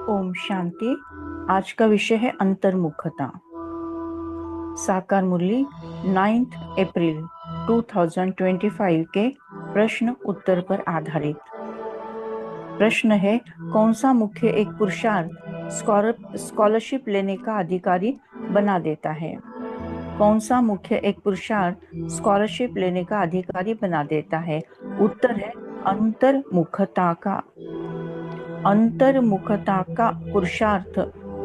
ओम शांति। आज का विषय है अंतर्मुखता। साकार मुरली 9 अप्रैल 2025 के प्रश्न उत्तर पर आधारित। प्रश्न है, कौन सा मुख्य एक पुरुषार्थ स्कॉलरशिप लेने का अधिकारी बना देता है? कौन सा मुख्य एक पुरुषार्थ स्कॉलरशिप लेने का अधिकारी बना देता है? उत्तर है अंतर्मुखता का। अंतर्मुखता का पुरुषार्थ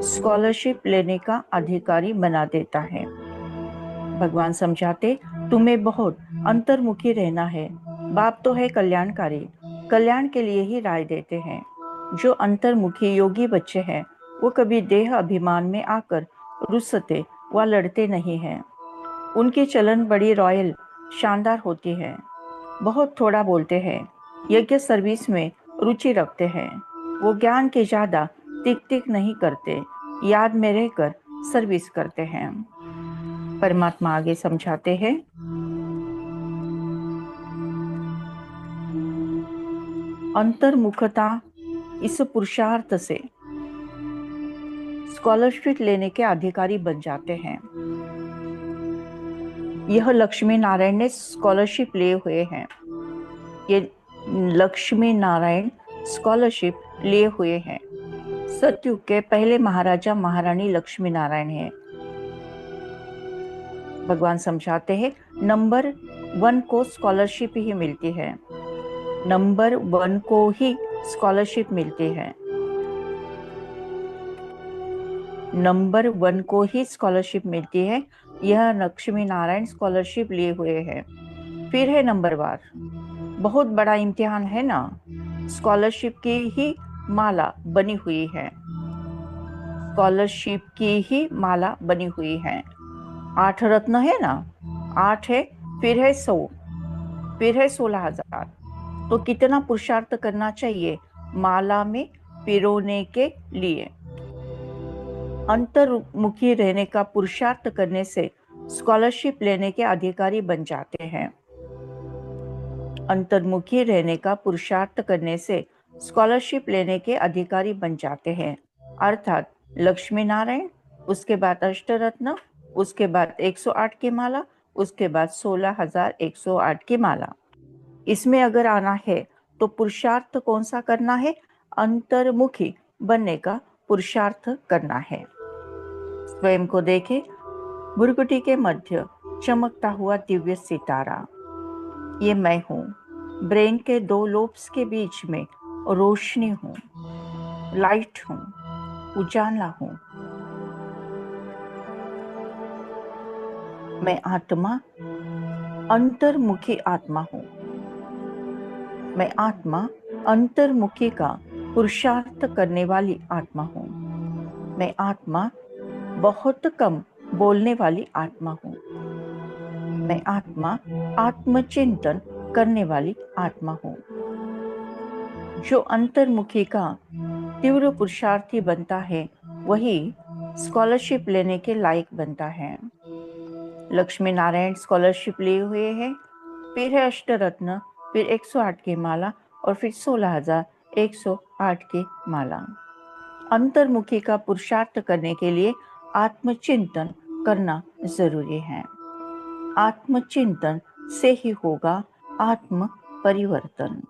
स्कॉलरशिप लेने का अधिकारी बना देता है। भगवान समझाते, तुम्हें बहुत अंतर्मुखी रहना है। बाप तो है कल्याणकारी, कल्याण के लिए ही राय देते हैं। जो अंतर्मुखी योगी बच्चे हैं वो कभी देह अभिमान में आकर रुसते व लड़ते नहीं हैं। उनकी चलन बड़ी रॉयल शानदार होती है। बहुत थोड़ा बोलते हैं, यज्ञ सर्विस में रुचि रखते हैं। वो ज्ञान के ज्यादा तिक नहीं करते, याद में रहकर सर्विस करते हैं। परमात्मा आगे समझाते हैं, अंतर्मुखता इस पुरुषार्थ से स्कॉलरशिप लेने के अधिकारी बन जाते हैं। यह लक्ष्मी नारायण ने स्कॉलरशिप लिए हुए हैं। ये लक्ष्मी नारायण स्कॉलरशिप लिए हुए हैं। सतयुग के पहले महाराजा महारानी लक्ष्मी नारायण हैं। भगवान समझाते हैं, नंबर 1 को स्कॉलरशिप ही मिलती है। नंबर 1 को ही स्कॉलरशिप मिलती है। नंबर 1 को ही स्कॉलरशिप मिलती है। यह लक्ष्मी नारायण स्कॉलरशिप लिए हुए हैं। फिर है नंबर वार। बहुत बड़ा इम्तिहान है ना। स्कॉलरशिप की ही माला बनी हुई है। स्कॉलरशिप की ही माला बनी हुई है। 8 रत्न है ना, 8 है, फिर है 100, फिर है 16,000। तो कितना पुरुषार्थ करना चाहिए माला में पिरोने के लिए? अंतर्मुखी रहने का पुरुषार्थ करने से स्कॉलरशिप लेने के अधिकारी बन जाते हैं। अंतर्मुखी रहने का पुरुषार्थ करने से स्कॉलरशिप लेने के अधिकारी बन जाते हैं। अर्थात लक्ष्मी नारायण, उसके बाद अष्टरत्न, उसके बाद 108 की माला, उसके बाद 16,108 की माला। इसमें अगर आना है तो पुरुषार्थ कौन सा करना है? अंतर्मुखी बनने का पुरुषार्थ करना है। स्वयं को देखे, भुरकुटी के मध्य चमकता हुआ दिव्य सितारा, ये मैं हूँ। ब्रेन के 2 लोब्स के बीच में रोशनी हूँ, लाइट हूँ, उजाला हूँ। मैं आत्मा, अंतर्मुखी आत्मा हूँ। मैं आत्मा अंतर्मुखी का पुरुषार्थ करने वाली आत्मा हूँ। मैं आत्मा बहुत कम बोलने वाली आत्मा हूँ। मैं आत्मा आत्मचिंतन करने वाली आत्मा हूँ। जो अंतर्मुखी का तीव्र पुरुषार्थी बनता है वही स्कॉलरशिप लेने के लायक बनता है। लक्ष्मी नारायण स्कॉलरशिप लिए हुए हैं, फिर है अष्टरत्न, फिर 108 की माला और फिर 16,108 की माला। अंतर्मुखी का पुरुषार्थ करने के लिए आत्मचिंतन करना जरूरी है। आत्मचिंतन से ही होगा आत्म परिवर्तन।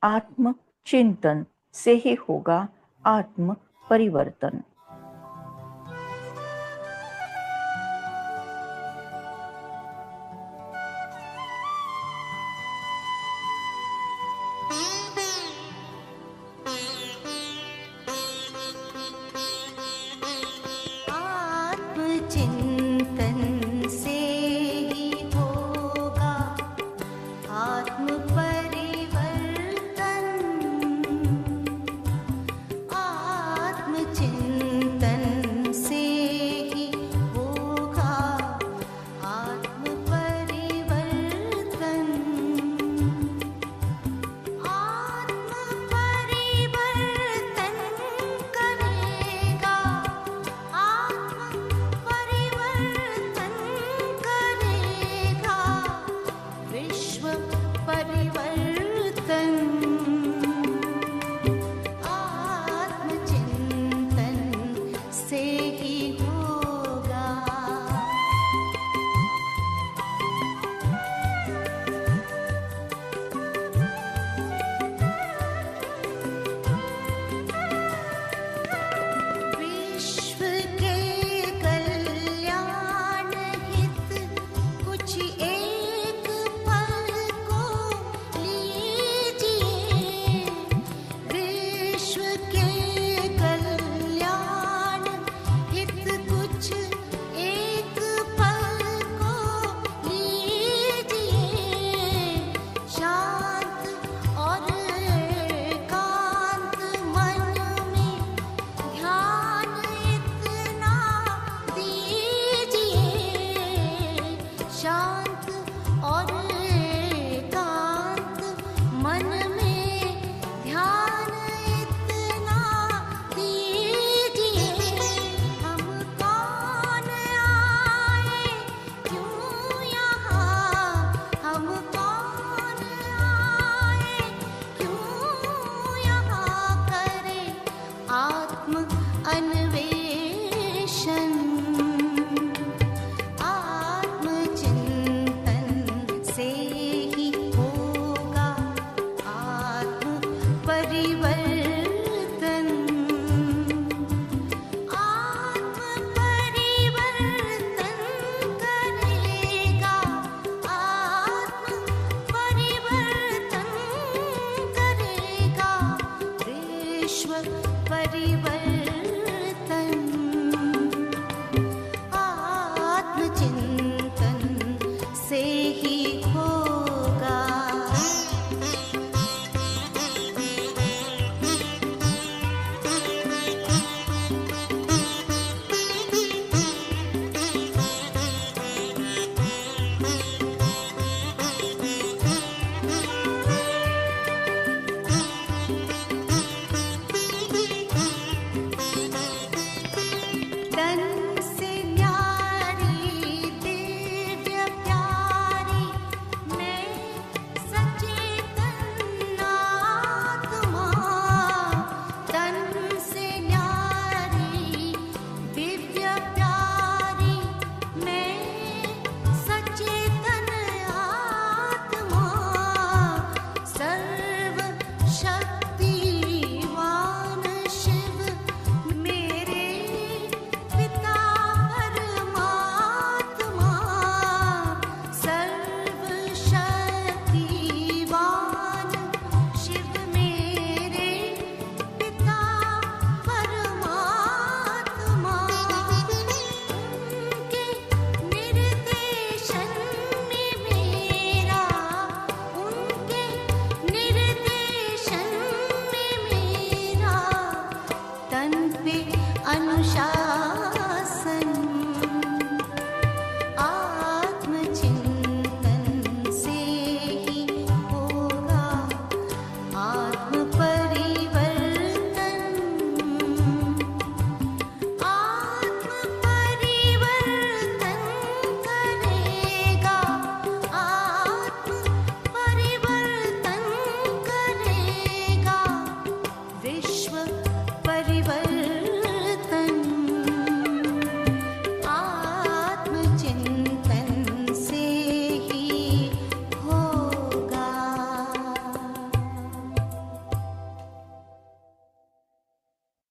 आत्मचिंतन से ही होगा आत्म परिवर्तन। आत्मचिंतन से ही होगा आत्म परिवर्तन। आत्मचिंतन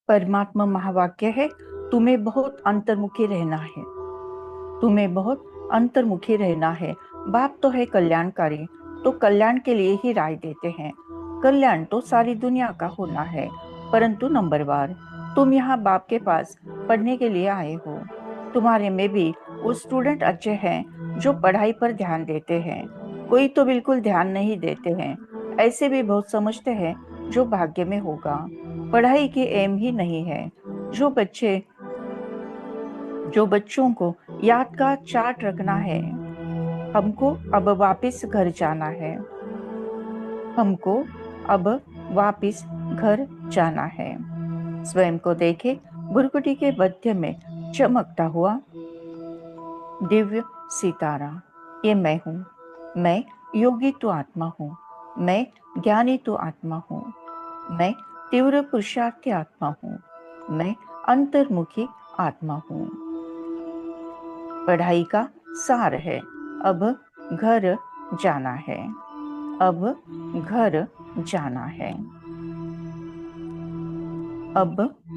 परमात्मा महावाक्य है, तुम्हें बहुत अंतर्मुखी रहना है। तुम्हें बहुत अंतर्मुखी रहना है। बाप तो है कल्याणकारी, तो कल्याण के लिए ही राय देते हैं। कल्याण तो सारी दुनिया का होना है, परंतु नंबरवार तुम यहाँ बाप के पास पढ़ने के लिए आए हो। तुम्हारे में भी वो स्टूडेंट अच्छे हैं जो पढ़ाई पर ध्यान देते हैं, कोई तो बिल्कुल ध्यान नहीं देते हैं। ऐसे भी बहुत समझते हैं जो भाग्य में होगा। पढ़ाई की एम ही नहीं है। जो बच्चों को याद का चार्ट रखना है। हमको अब वापस घर जाना है। हमको अब वापस घर जाना है। स्वयं को देखे भुरकुटी के मध्य में चमकता हुआ दिव्य सितारा। ये मैं हूँ। मैं योगी तो आत्मा हूँ। मैं ज्ञानी तो आत्मा हूँ। मैं तीव्र पुरुषार्थी आत्मा हूँ। मैं अंतर्मुखी आत्मा हूँ। पढ़ाई का सार है, अब घर जाना है। अब घर जाना है। अब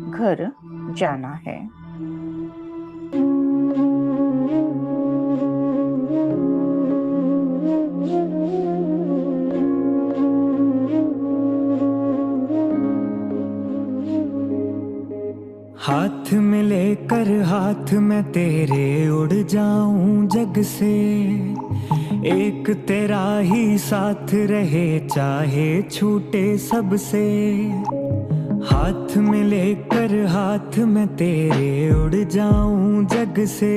घर जाना है। हाथ में लेकर हाथ में तेरे उड़ जाऊं जग से, एक तेरा ही साथ रहे चाहे छूटे सबसे। हाथ में लेकर हाथ में तेरे उड़ जाऊं जग से,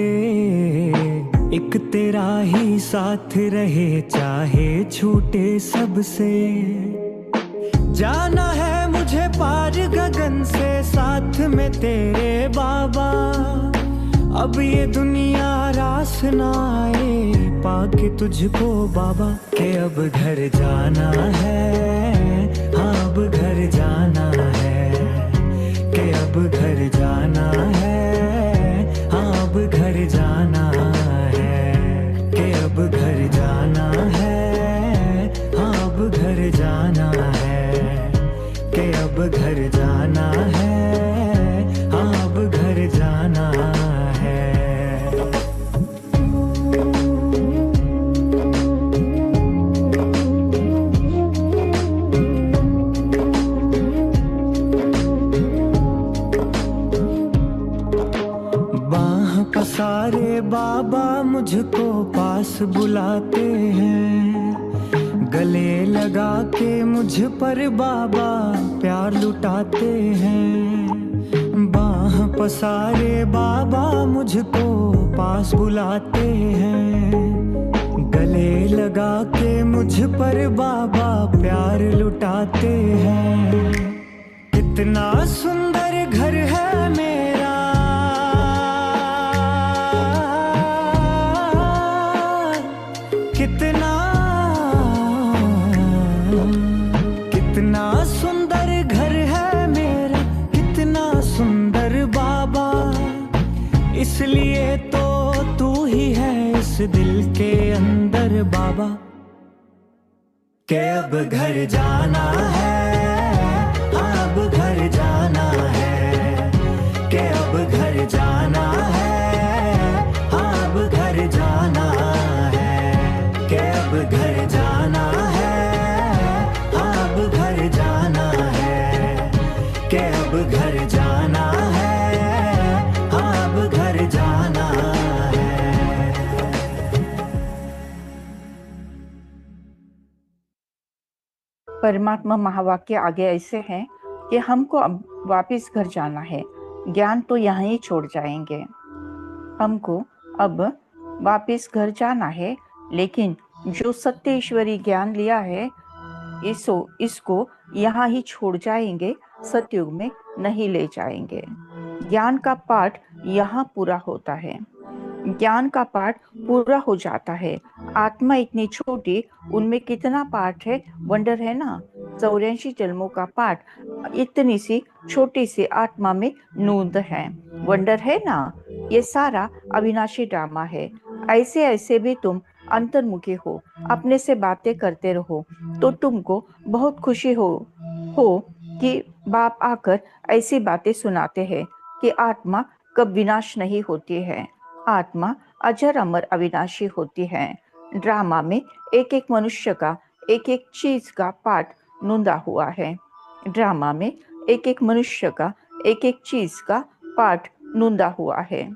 एक तेरा ही साथ रहे चाहे छूटे सबसे। जाना है मुझे पार गगन से साथ में तेरे बाबा, अब ये दुनिया रास ना आए पाके तुझको बाबा। के अब घर जाना है, हाँ अब घर जाना है। के अब घर जाना है, हाँ अब घर जाना है। के अब घर जाना है, हाँ अब घर जाना है। के अब घर जाना है, हाँ अब घर जाना है। बाह पसारे बाबा मुझको पास बुलाते हैं, गले लगा के मुझ पर बाबा प्यार लुटाते हैं। बाह पसारे बाबा मुझको पास बुलाते हैं, गले लगा के मुझ पर बाबा प्यार लुटाते हैं। कितना सुंदर घर है मेरा, कितना सुंदर घर है मेरा, कितना सुंदर बाबा। इसलिए तो तू ही है इस दिल के अंदर बाबा। के अब घर जाना है, अब घर जाना है। के अब घर जाना है, अब घर जाना है। के अब घर जाना है, अब घर जाना है। के अब घर जाना है, अब घर जाना है। परमात्मा महावाक्य आगे ऐसे है कि हमको अब वापस घर जाना है। ज्ञान तो यहाँ ही छोड़ जाएंगे। हमको अब वापस घर जाना है, लेकिन जो सत्य ईश्वरी ज्ञान लिया है इसको यहाँ ही छोड़ जाएंगे, सतयुग में नहीं ले जाएंगे। ज्ञान का पाठ यहाँ पूरा होता है। ज्ञान का पाठ पूरा हो जाता है। आत्मा इतनी छोटी, उनमें कितना पाठ है, वंडर है ना। 84 जन्मों का पाठ इतनी सी छोटी सी आत्मा में नूंद है, वंडर है ना। ये सारा अविनाशी ड्रामा है। ऐसे ऐसे भी तुम अंतर्मुखी हो, अपने से बातें करते रहो तो तुमको बहुत खुशी हो कि बाप आकर ऐसी बातें सुनाते हैं कि आत्मा कब विनाश नहीं होती है, आत्मा अजर अमर अविनाशी होती है। ड्रामा में एक एक मनुष्य का एक एक चीज का पाठ नूंदा हुआ है। ड्रामा में एक एक मनुष्य का एक एक चीज का पाठ नूंदा हुआ है।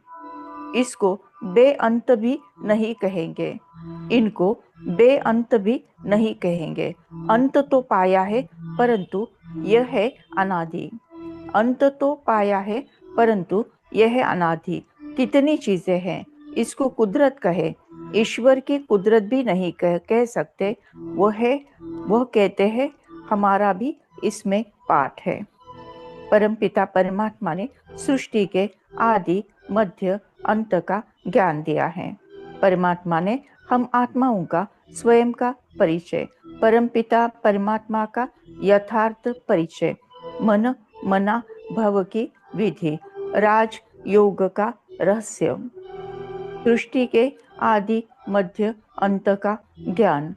इसको बेअंत भी नहीं कहेंगे, इनको बेअंत भी नहीं कहेंगे। अंत तो पाया है परंतु यह है अनादि। अंत तो पाया है परंतु यह है अनादि। कितनी चीजें हैं, इसको कुदरत कहे, ईश्वर की कुदरत भी नहीं कह सकते। वह कहते हैं हमारा भी इसमें पाठ है। परमपिता परमात्मा ने सृष्टि के आदि मध्य अंत का ज्ञान दिया है। परमात्मा ने हम आत्माओं का स्वयं का परिचय, परमपिता परमात्मा का यथार्थ परिचय, मन मना भव की विधि, राज योग का रहस्य, सृष्टि के आदि मध्य अंत का ज्ञान,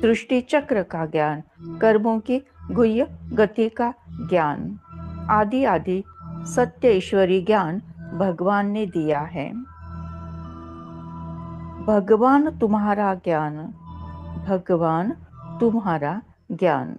सृष्टि चक्र का ज्ञान, कर्मों की गुह्य गति का ज्ञान, आदि आदि सत्य ईश्वरी ज्ञान भगवान ने दिया है। भगवान तुम्हारा ज्ञान, भगवान तुम्हारा ज्ञान।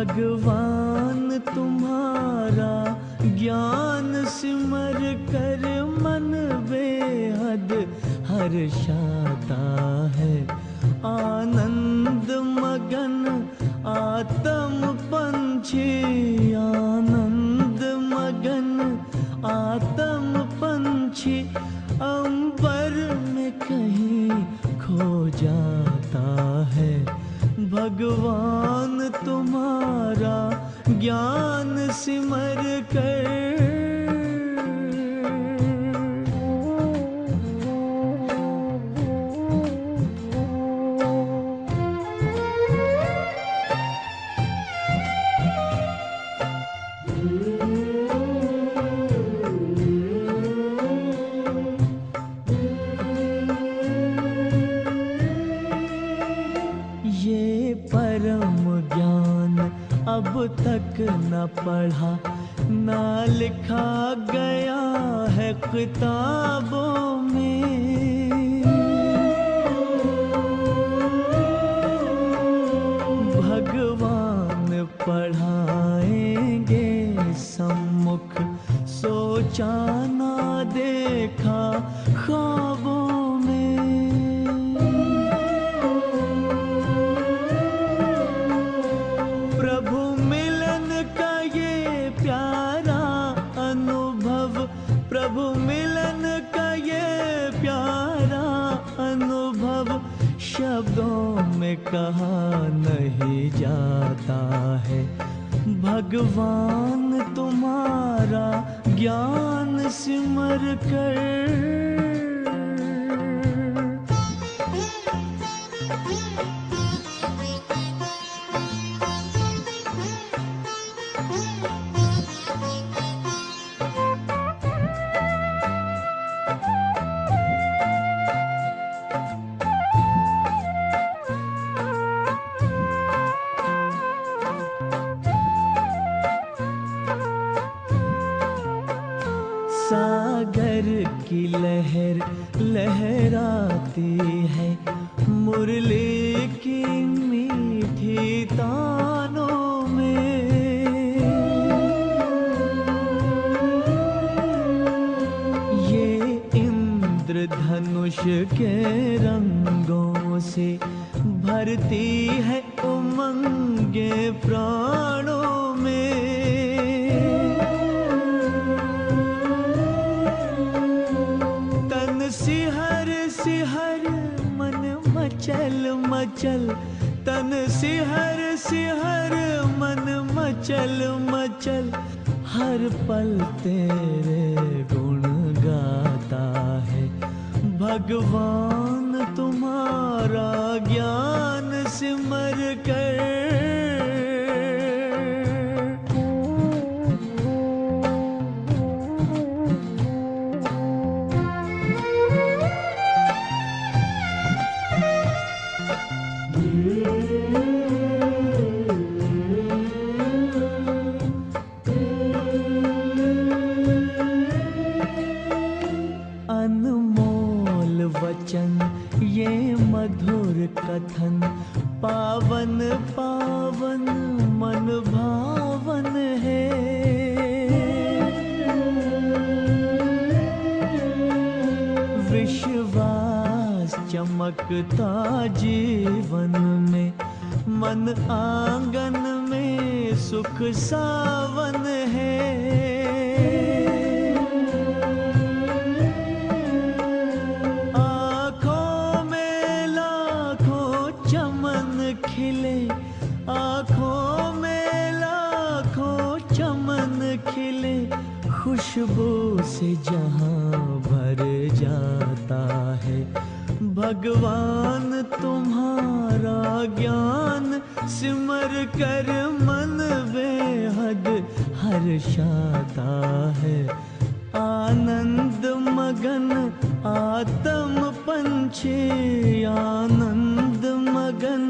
भगवान तुम्हारा ज्ञान सिमर कर मन बेहद हर्षाता है। आनंद मगन आत्म पंछी, आनंद मगन आत्म पंछी अंबर में कहीं खो जाता है। भगवान तुम्हारा ज्ञान सिमर कर अब तक न पढ़ा न लिखा गया है किताबों में। भगवान पढ़ाएंगे सम्मुख, सोचा ना देखा ख्वाबों में। प्रभु मिलन का ये प्यारा अनुभव, प्रभु मिलन का ये प्यारा अनुभव शब्दों में कहा नहीं जाता है। भगवान तुम्हारा ज्ञान सिमर कर सागर की लहर लहराती है, मुरली की मीठी तानों में। इंद्रधनुष के रंगों से भरती है उमंगे प्राणों में। तन सिहर सिहर मन मचल मचल, तन सिहर सिहर मन मचल मचल, हर पल तेरे गुण गाता है। भगवान तुम्हारा ज्ञान सिमर कर। अनमोल वचन ये मधुर कथन, पावन पावन मन भावन है। विश्वास चमकता जीवन में, मन आंगन में सुख सावन है। खिले आँखों में लाखों चमन खिले, खुशबू से जहां भर जाता है। भगवान तुम्हारा ज्ञान सिमर कर मन बेहद हर्षाता है। आनंद मगन आत्म पंछी, आनंद मगन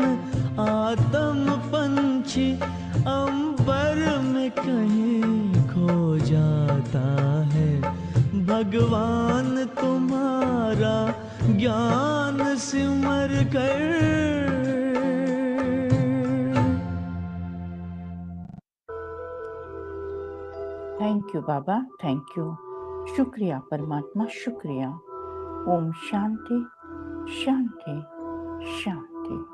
आत्म पंछी, अंबर में कहीं खो जाता है। भगवान तुम्हारा ज्ञान सिमर कर। Thank you Baba, thank you. शुक्रिया परमात्मा, शुक्रिया। ओम शांति शांति शांति।